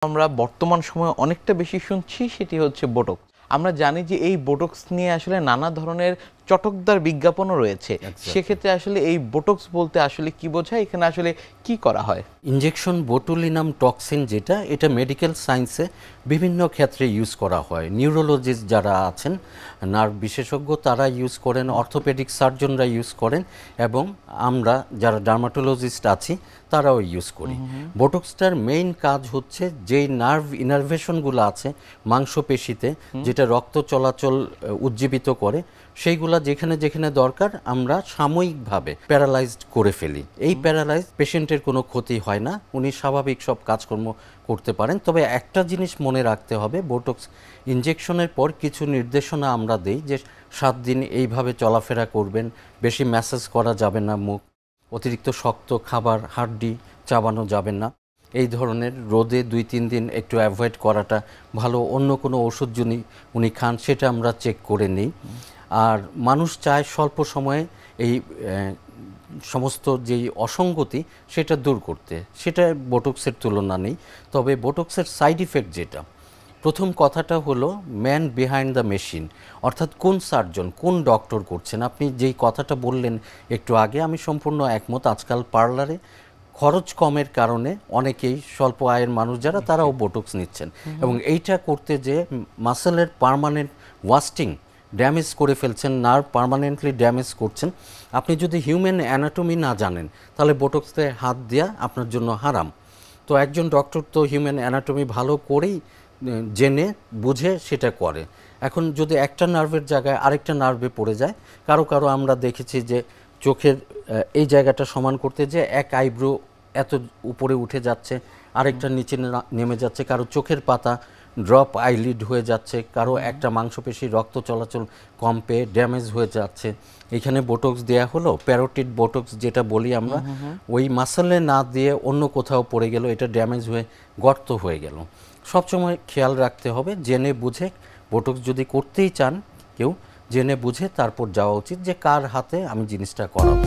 আমরা বর্তমান সময়ে অনেকটা বেশি শুনছি সেটি হচ্ছে বোটক্স। আমরা জানি যে এই বোটক্স নিয়ে আসলে নানা ধরনের চটকদার বিজ্ঞাপনও রয়েছে। সেক্ষেত্রে আসলে এই বোটক্স বলতে আসলে কি বোঝায়, এখানে আসলে কি করা হয়? ইনজেকশন বোটুলিনাম টক্সিন যেটা, এটা মেডিকেল সায়েন্সে বিভিন্ন ক্ষেত্রে ইউজ করা হয়। নিউরোলজিস্ট যারা আছেন, নার্ভ বিশেষজ্ঞ, তারা ইউজ করেন, অর্থোপেডিক সার্জনরা ইউজ করেন, এবং আমরা যারা ডার্মাটোলজিস্ট আছি তারাও ইউজ করি। বোটক্সটার মেইন কাজ হচ্ছে যেই নার্ভ ইনারভেশনগুলো আছে মাংসপেশিতে, যেটা রক্ত চলাচল উজ্জীবিত করে, সেইগুলা যেখানে যেখানে দরকার আমরা সাময়িকভাবে প্যারালাইজড করে ফেলি। এই প্যারালাইজ পেশেন্টের কোনো ক্ষতি হয় না, উনি স্বাভাবিক সব কাজকর্ম করতে পারেন। তবে একটা জিনিস মনে রাখতে হবে, বোটক্স ইনজেকশনের পর কিছু নির্দেশনা আমরা দেই যে 7 দিন এইভাবে চলাফেরা করবেন, বেশি ম্যাসাজ করা যাবে না মুখ, অতিরিক্ত শক্ত খাবার হাড্ডি চাবানো যাবে না, এই ধরনের রোদে 2-3 দিন একটু অ্যাভয়েড করাটা ভালো। অন্য কোনো ওষুধ যদি উনি খান সেটা আমরা চেক করে নিই। আর মানুষ চায় স্বল্প সময়ে এই সমস্ত যেই অসঙ্গতি সেটা দূর করতে, সেটা বোটক্সের তুলনা নেই। তবে বোটক্সের সাইড ইফেক্ট যেটা, প্রথম কথাটা হলো ম্যান বিহাইন্ড দ্য মেশিন, অর্থাৎ কোন সার্জন কোন ডক্টর করছেন। আপনি যেই কথাটা বললেন একটু আগে, আমি সম্পূর্ণ একমত। আজকাল পার্লারে খরচ কমের কারণে অনেকেই স্বল্প আয়ের মানুষ যারা, তারাও বোটক্স নিচ্ছেন, এবং এইটা করতে যে মাসেলের পার্মানেন্ট ওয়াস্টিং ড্যামেজ করে ফেলছেন, নার্ভ পার্মানেন্টলি ড্যামেজ করছেন। আপনি যদি হিউম্যান অ্যানাটমি না জানেন তাহলে বোটক্সে হাত দেওয়া আপনার জন্য হারাম। তো একজন ডক্টর তো হিউম্যান অ্যানাটমি ভালো করেই জেনে বুঝে সেটা করে। এখন যদি একটা নার্ভের জায়গায় আরেকটা নার্ভে পড়ে যায়, কারো কারো আমরা দেখেছি যে চোখের এই জায়গাটা সমান করতে যে এক আইব্রো এত উপরে উঠে যাচ্ছে, আরেকটা নিচে নেমে যাচ্ছে, কারো চোখের পাতা ড্রপ আইলিড হয়ে যাচ্ছে, কারো একটা মাংসপেশি রক্ত চলাচল কম পেয়ে ড্যামেজ হয়ে যাচ্ছে। এখানে বোটক্স দেয়া হলো, প্যারোটিড বোটক্স যেটা বলি আমরা, ওই মাসেলে না দিয়ে অন্য কোথাও পড়ে গেল, এটা ড্যামেজ হয়ে গর্ত হয়ে গেল। সবসময় খেয়াল রাখতে হবে, জেনে বুঝে বোটক্স যদি করতেই চান কেউ, জেনে বুঝে তারপর যাওয়া উচিত যে কার হাতে আমি জিনিসটা করাবো।